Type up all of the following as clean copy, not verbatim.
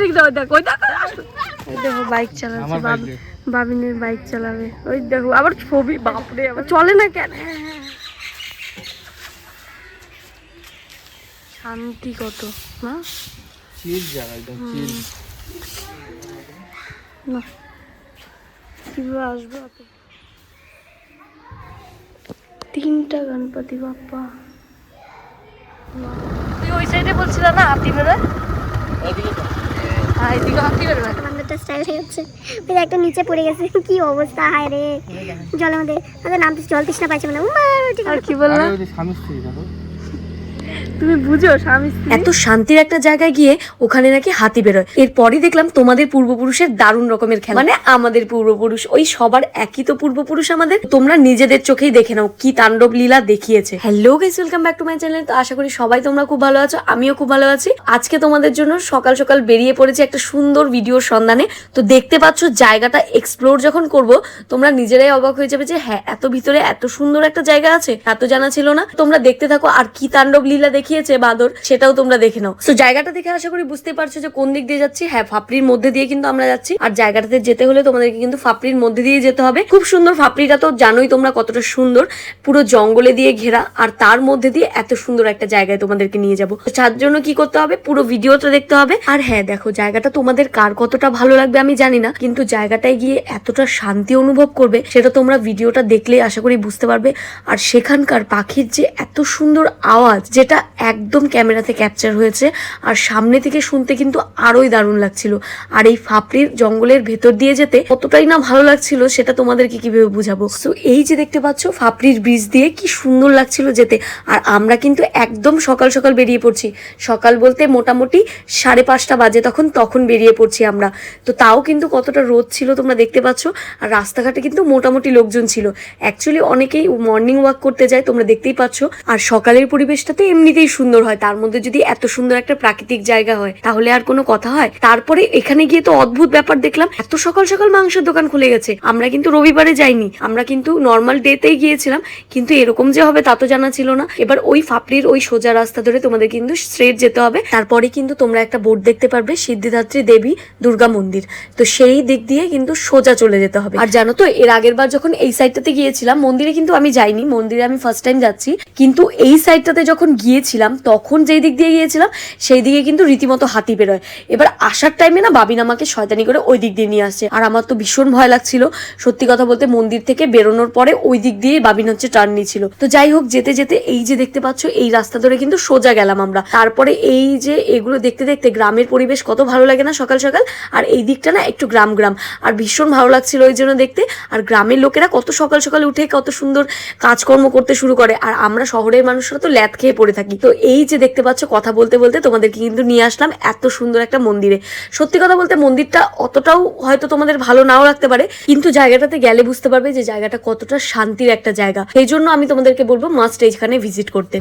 এদিক দাও, দেখো ওই দেখো, ওই দেখো বাইক চালাচ্ছে, বাবিনের বাইক চালাবে, ওই দেখো আবার ছবি, বাপরে আবার চলে না কেন। শান্তি কত না, চিল জায়গা, একদম চিল। না কিভাবে আসবো এত, 3টা গণপতি বাপ্পা। তুই ওই সাইডে বলছিল না হাতি বেরোয়, হ্যাঁ এদিকে হাতি বেরোয়। বান্দরটা স্টাইল হয়ে যাচ্ছে, ওই একটা নিচে পড়ে গেছে, কি অবস্থা, হায় রে জলের মধ্যে, তাদের নাম জল তৃষ্ণা পাইছে মানে। আর কি বললাম, স্বামী স্ত্রী দেখো, তুমি বুঝো স্বামী স্ত্রী। এত শান্তির একটা জায়গায় গিয়ে ওখানে নাকি হাতি বেরোয়। এরপরই দেখলাম তোমাদের পূর্বপুরুষের দারুণ রকমের খেলা, মানে আমাদের পূর্বপুরুষ, ওই সবার একই তো পূর্বপুরুষ আমাদের। তোমরা নিজেদের চোখেই দেখে নাও কি তাণ্ডব লীলা দেখিয়েছে। Hello guys, welcome back to my channel. তো আশা করি সবাই তোমরা খুব ভালো আছো, আমিও খুব ভালো আছি। আজকে তোমাদের জন্য সকাল সকাল বেরিয়ে পড়েছি একটা সুন্দর ভিডিওর সন্ধানে। তো দেখতে পাচ্ছ জায়গাটা এক্সপ্লোর যখন করব তোমরা নিজেরাই অবাক হয়ে যাবে যে হ্যাঁ এত ভিতরে এত সুন্দর একটা জায়গা আছে, এত জানা ছিল না। তোমরা দেখতে থাকো আর কি তাণ্ডব লীলা দেখিয়েছে বাদর, সেটাও তোমরা দেখে নাও। তো জায়গাটা দেখে আশা করি বুঝতে পারছো যে কোন দিক দিয়ে যাচ্ছি। হ্যাঁ, ফাপড়ির মধ্যে দিয়ে কিন্তু আমরা যাচ্ছি, আর জায়গাটাতে যেতে হলে তোমাদেরকে কিন্তু ফাপড়ির মধ্যে দিয়ে যেতে হবে। খুব সুন্দর ফাপড়িটা, তো জানোই তোমরা কতটা সুন্দর, পুরো জঙ্গলে দিয়ে ঘেরা, আর তার মধ্যে দিয়ে এত সুন্দর একটা জায়গায় তোমাদেরকে নিয়ে যাবো। তার জন্য কি করতে হবে, পুরো ভিডিওটা দেখতে হবে। আর হ্যাঁ দেখো, জায়গাটা তোমাদের কার কতটা ভালো লাগবে আমি জানি না, কিন্তু জায়গাটায় গিয়ে এতটা শান্তি অনুভব করবে সেটা তোমরা ভিডিওটা দেখলেই আশা করি বুঝতে পারবে। আর সেখানকার পাখির যে এত সুন্দর আওয়াজ, যেটা একদম ক্যামেরাতে ক্যাপচার হয়েছে, আর সামনে থেকে শুনতে কিন্তু আরোই দারুণ লাগছিল। আর এই ফাপড়ির জঙ্গলের ভেতর দিয়ে যেতে কতটাই না ভালো লাগছিল সেটা তোমাদেরকে কিভাবে বুঝাবো। তো এই যে দেখতে পাচ্ছ ফাপড়ির ব্রিজ দিয়ে কি সুন্দর লাগছিল যেতে। আর আমরা কিন্তু একদম সকাল সকাল বেরিয়ে পড়ছি, সকাল বলতে মোটামুটি 5:30 বাজে তখন বেরিয়ে পড়ছি আমরা। তো তাও কিন্তু কতটা রোদ ছিল তোমরা দেখতে পাচ্ছ, আর রাস্তাঘাটে কিন্তু মোটামুটি লোকজন ছিল। অ্যাকচুয়ালি অনেকেই মর্নিং ওয়াক করতে যায়, তোমরা দেখতেই পাচ্ছ। আর সকালের পরিবেশটা তো এমনিতেই সুন্দর হয়, তার মধ্যে যদি এত সুন্দর একটা প্রাকৃতিক জায়গা হয় তাহলে আর কোনো কথা হয়। তারপরে এখানে গিয়ে তো অদ্ভুত ব্যাপার দেখলাম, এত সকাল সকাল মাংসের দোকান খুলে গেছে। আমরা কিন্তু রবিবারে যাইনি, আমরা কিন্তু নর্মাল ডেতেই গিয়েছিলাম, কিন্তু এরকম যে হবে তা তো জানা ছিল না। এবার ওই ফাপড়ির ওই সোজা রাস্তা ধরে তোমাদের কিন্তু স্ট্রেট যেতে হবে। তারপরে কিন্তু তোমরা একটা বোর্ড দেখতে পারবে, সিদ্ধিদাত্রী দেবী দুর্গা মন্দির। তো সেই দিক দিয়ে কিন্তু সোজা চলে যেতে হবে। আর জানো তো, এর আগের বার যখন এই সাইডটাতে গিয়েছিলাম, মন্দিরে কিন্তু আমি যাইনি, মন্দিরে আমি ফার্স্ট টাইম যাচ্ছি, কিন্তু এই সাইডটাতে যখন গিয়েছিলাম তখন যেই দিক দিয়ে গিয়েছিলাম সেই দিকে কিন্তু রীতিমতো হাতি বেরোয়। এবার আসার টাইমে না বাবিন আমাকে শয়তানি করে ওই দিক দিয়ে নিয়ে আসছে, আর আমার তো ভীষণ ভয় লাগছিল সত্যি কথা বলতে। মন্দির থেকে বেরোনোর পরে ওই দিক দিয়ে বাবিন হচ্ছে টার্ন নিয়েছিল। তো যাই হোক, যেতে যেতে এই যে দেখতে পাচ্ছ এই রাস্তা ধরে কিন্তু সোজা গেলাম আমরা। তারপরে এই যে এগুলো দেখতে দেখতে গ্রামের পরিবেশ কত ভালো লাগে না সকাল সকাল, আর এই দিকটা না একটু গ্রাম গ্রাম, আর ভীষণ ভালো লাগছিল ওই জন্য দেখতে। আর গ্রামের লোকেরা কত সকাল সকাল উঠে কত সুন্দর কাজকর্ম করতে শুরু করে, আর আমরা শহরের মানুষরা তো ল্যাদ খেয়ে পড়ে থাকি। তো এই যে দেখতে পাচ্ছ কথা বলতে বলতে তোমাদেরকে কিন্তু নিয়ে আসলাম এত সুন্দর একটা মন্দিরে। সত্যি কথা বলতে মন্দিরটা অতটাও হয়তো তোমাদের ভালো নাও লাগতে পারে, কিন্তু জায়গাটাতে গেলে বুঝতে পারবে যে জায়গাটা কতটা শান্তির একটা জায়গা। সেই জন্য আমি তোমাদেরকে বলবো মাস্ট এইখানে ভিজিট করতে।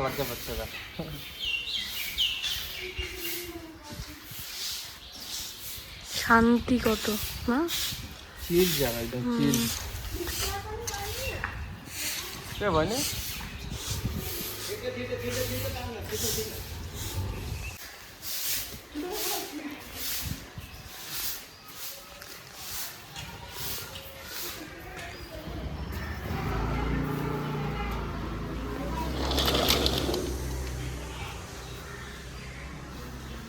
লজ্জা পাচ্ছে না, শান্তি কত না, চিল জায়গা, একদম চিল। কে বলে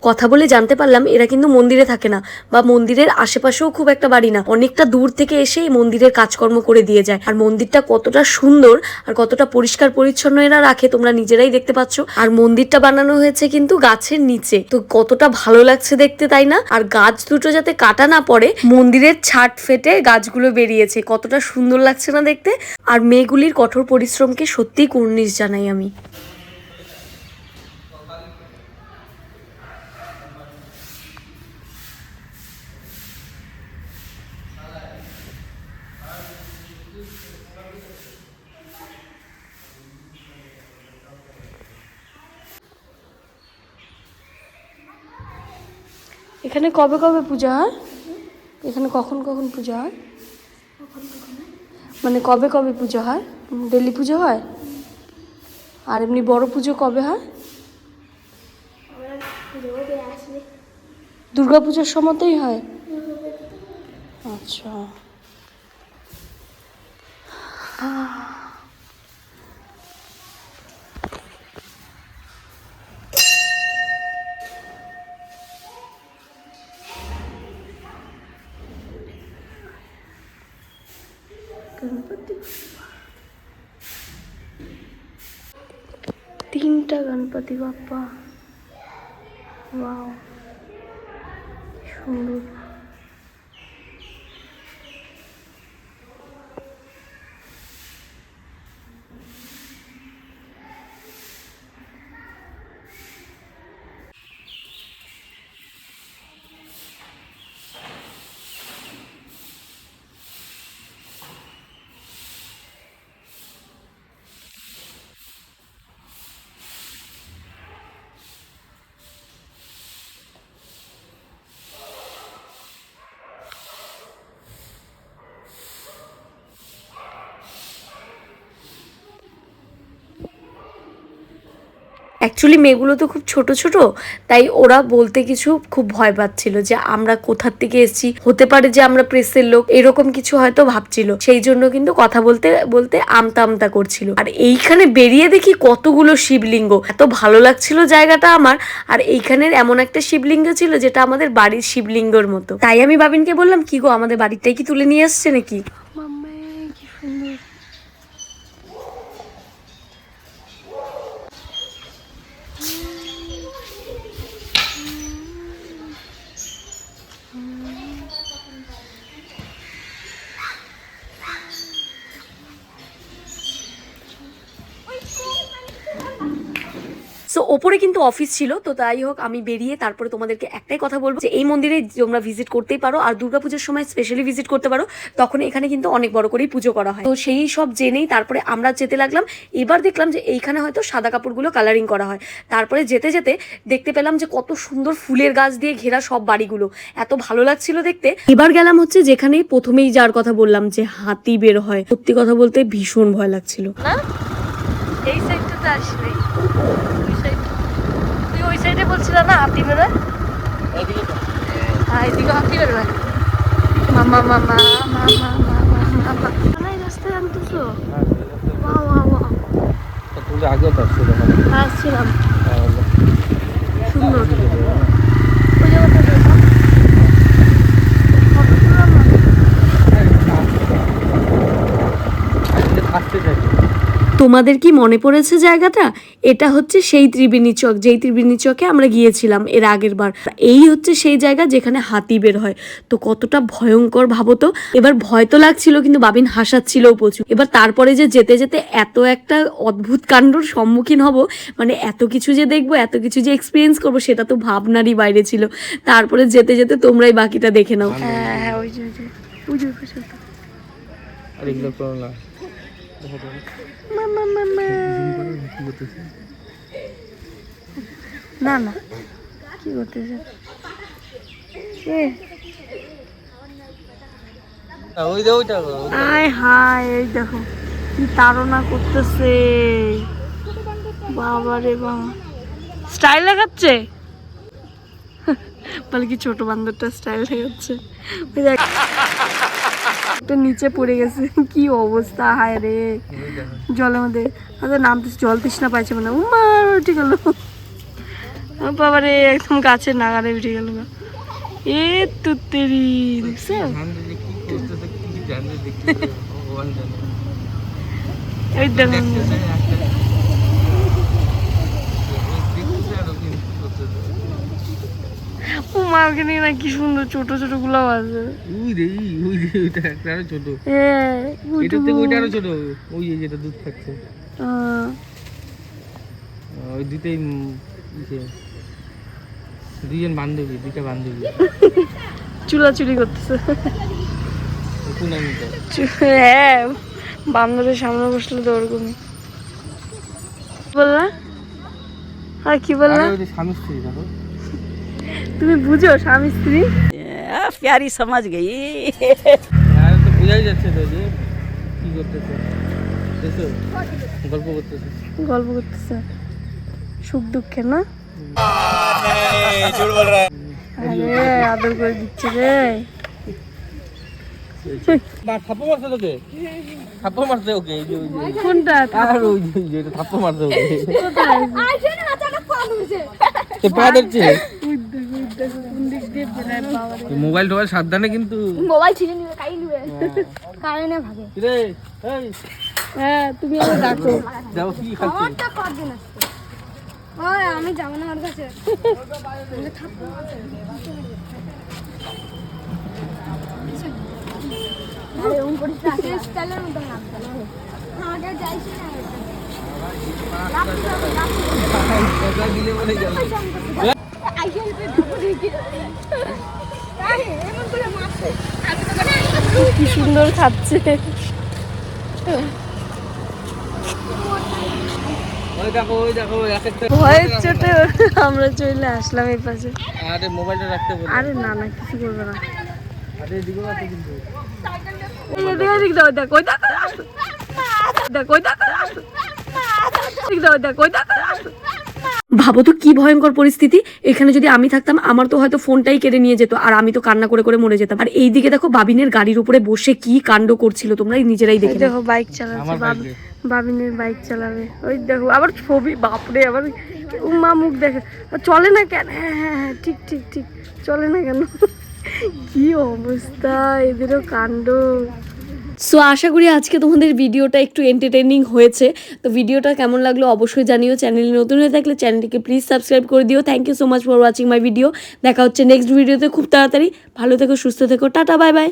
কথা বলে জানতে পারলাম এরা কিন্তু মন্দিরে থাকে না, বা মন্দিরের আশেপাশেও খুব একটা বাড়ি না, অনেকটা দূর থেকে এসে এই মন্দিরের কাজকর্ম করে দিয়ে যায়। আর মন্দিরটা কতটা সুন্দর আর কতটা পরিষ্কার পরিচ্ছন্ন এরা রাখে তোমরা নিজেরাই দেখতে পাচ্ছ। আর মন্দিরটা বানানো হয়েছে কিন্তু গাছের নিচে, তো কতটা ভালো লাগছে দেখতে, তাই না? আর গাছ দুটো যাতে কাটা না পড়ে, মন্দিরের ছাদ ফেটে গাছগুলো বেরিয়েছে, কতটা সুন্দর লাগছে না দেখতে। আর মেয়েগুলির কঠোর পরিশ্রমকে সত্যিই কুর্নিশ জানাই আমি। এখানে কবে কবে পূজা হয়? এখানে কখন কখন পূজা হয়? মানে কবে কবে পুজো হয়? ডেলি পুজো হয়? আর এমনি বড় পুজো কবে হয়? দুর্গা পুজোর সময়তেই হয়? আচ্ছা। तीनटा गणपति बाप्पा, वाओ सुंदर। অ্যাকচুয়ালি মেয়েগুলো তো খুব ছোট ছোট, তাই ওরা বলতে কিছু খুব ভয় পাচ্ছিল যে আমরা কোথার থেকে এসেছি, হতে পারে যে আমরা প্রেসের লোক, এরকম কিছু হয়তো ভাবছিল। সেই জন্য কিন্তু কথা বলতে বলতে আমতা আমতা করছিল। আর এইখানে বেরিয়ে দেখি কতগুলো শিবলিঙ্গ, এত ভালো লাগছিল জায়গাটা আমার। আর এইখানের এমন একটা শিবলিঙ্গ ছিল যেটা আমাদের বাড়ির শিবলিঙ্গর মতো। তাই আমি বাবিনকে বললাম, কি গো আমাদের বাড়িটাই কি তুলে নিয়ে আসছে নাকি? কি সুন্দর। সো ওপরে কিন্তু অফিস ছিল, তো তাই হোক আমি বেরিয়ে তারপরে তোমাদেরকে একটাই কথা বলবো যে এই মন্দিরে তোমরা ভিজিট করতেই পারো, আর দুর্গাপুজোর সময় স্পেশালি ভিজিট করতে পারো, তখন এখানে কিন্তু অনেক বড় করেই পুজো করা হয়। তো সেই সব জেনেই তারপরে আমরা যেতে লাগলাম। এবার দেখলাম যে এইখানে হয়তো সাদা কাপড়গুলো কালারিং করা হয়। তারপরে যেতে যেতে দেখতে পেলাম যে কত সুন্দর ফুলের গাছ দিয়ে ঘেরা সব বাড়িগুলো, এত ভালো লাগছিল দেখতে। এবার গেলাম হচ্ছে যেখানেই প্রথমেই যার কথা বললাম যে হাতি বের হয়, সত্যি কথা বলতে ভীষণ ভয় লাগছিল না। এই সাইডটাতে আসলে তুই ওই সাইডে বলছিল না হাতি বেরোয়, এদিকে হাতি বেরোয়। মামা মামা মামা মামা মামা এই রাস্তায় আনতেছো? বাহ বাহ বাহ, তুমি আগে তো আসছিল না? আসছিলাম। সুন্দর আসতে থাকি। তোমাদের কি মনে পড়েছে জায়গাটা? এটা হচ্ছে সেই ত্রিবেণী চক, যেই ত্রিবেণী চকে আমরা গিয়েছিলাম এর আগের বার। এই হচ্ছে সেই জায়গা যেখানে হাতি বের হয়। তো কতটা ভয়ঙ্কর ভাবো তো। এবার ভয় তো লাগছিল, কিন্তু বাবিন হাসাচ্ছিল প্রচুর। এবার তারপরে যে যেতে যেতে এত একটা অদ্ভুত কাণ্ডর সম্মুখীন হব, মানে এত কিছু যে দেখবো, এত কিছু যে এক্সপিরিয়েন্স করবো, সেটা তো ভাবনারই বাইরে ছিল। তারপরে যেতে যেতে তোমরাই বাকিটা দেখে নাও। হ্যাঁ হ্যাঁ, ওই যে আর এগুলো করো না। না না কি করতেছে? আয় হায়, এই দেখো কি তাড়না করতেছে, বাবা রে বাবা। স্টাইল লাগাচ্ছে বলে কি, ছোট বান্দরটা স্টাইল লাগাচ্ছে। একটা নিচে পড়ে গেছে, কি অবস্থা, হায় রে। জলের মধ্যে নামতে জল তৃষ্ণা পাইছে, মানে উমার উঠে গেল। বাবারে একদম গাছের নাগারে উঠে গেল এ তুত্তেরি দেখছো এই দেখো ও মা ওখানে না কি সুন্দর ছোট ছোট গুলাও আছে ছোট হ্যাঁ এটা থেকে ওইটা আরো ছোট ওই যে যেটা দুধ খাচ্ছে ওই দুইটাই দুইজন বান্ধবী দুইটা বান্ধবী চুলাচুলি করতেছে পুনামি তো হ্যাঁ বান্ধবের সামনে বসলে তো ওরকমই বললা আর কি বললা ওই যে স্বামী স্ত্রী দেখো তুমি বুঝো স্বামী স্ত্রী प्यारी समझ गई আর তো বোঝাই যাচ্ছে তো যে কি করতেছে দেখো গল্প করতেছে গল্প করতেছে সুখ দুঃখের না আরে আদর করে দিচ্ছে রে না থাপ্পড় মারছে তোকে থাপ্পড় মারছে ওকে এই যে ওই যে কোনটা আর ওই যে এটা থাপ্পড় মারছে ওকে কোথায় তো পা ধরছে উই দেখো কোন দিক দিয়ে বেলায় বাবা রে। মোবাইল টোবাইল সাবধানে কিন্তু মোবাইল ছিনে নিবে কাই নিবে কারেন্টে ভাগে রে এই হ্যাঁ তুমি আমার ডাকো যাও কি খাচ্ছিস আমারটা কর দিন আজকে ওই আমি যাব না ওর কাছে আরে ওম করিস না স্টাইলের মতো লাগছে আমাকে যাইছি না কথা দিলে বলে গেল আইসেল পে ভাবো দেখি আরে এমন করে মারছে কি সুন্দর খাচ্ছে ওই দেখো এক একটা ভয়ের চোটে আমরা চলে আসলাম এই পাশে আরে মোবাইলটা রাখতে বল আরে না না কিছু করবে না আরে এদিকে আছে কিন্তু এদিক দাও দেখ ওই দেখ দেখ ওই দেখ দেখ দাও দেখ ওই দেখ ভাবো তো কি ভয়ঙ্কর পরিস্থিতি। এখানে যদি আমি থাকতাম আমার তো হয়তো ফোনটাই কেড়ে নিয়ে যেত আর আমি তো কান্না করে করে মরে যেতাম। আর এইদিকে দেখো বাবিনের গাড়ির উপরে বসে কি কাণ্ড করছিল, তোমরা নিজেরাই দেখে নাও। দেখো বাইক চালাচ্ছে বাবিনের বাইক চালাবে ওই দেখো আবার ছবি বাপরে আবার মা মুখ দেখে চলে না কেন হ্যাঁ হ্যাঁ হ্যাঁ ঠিক ঠিক ঠিক চলে না কেন কি অবস্থা এদেরও কাণ্ড। সো আশা করি আজকে তোমাদের ভিডিওটা একটু এন্টারটেইনিং হয়েছে। তো ভিডিওটা কেমন লাগলো অবশ্যই জানিও। চ্যানেলে নতুন হয়ে থাকলে চ্যানেলটিকে প্লিজ সাবস্ক্রাইব করে দিও। Thank you so much for watching my video. দেখা হচ্ছে নেক্সট ভিডিওতে খুব তাড়াতাড়ি। ভালো থেকো, সুস্থ থেকো, টাটা, বাই বাই।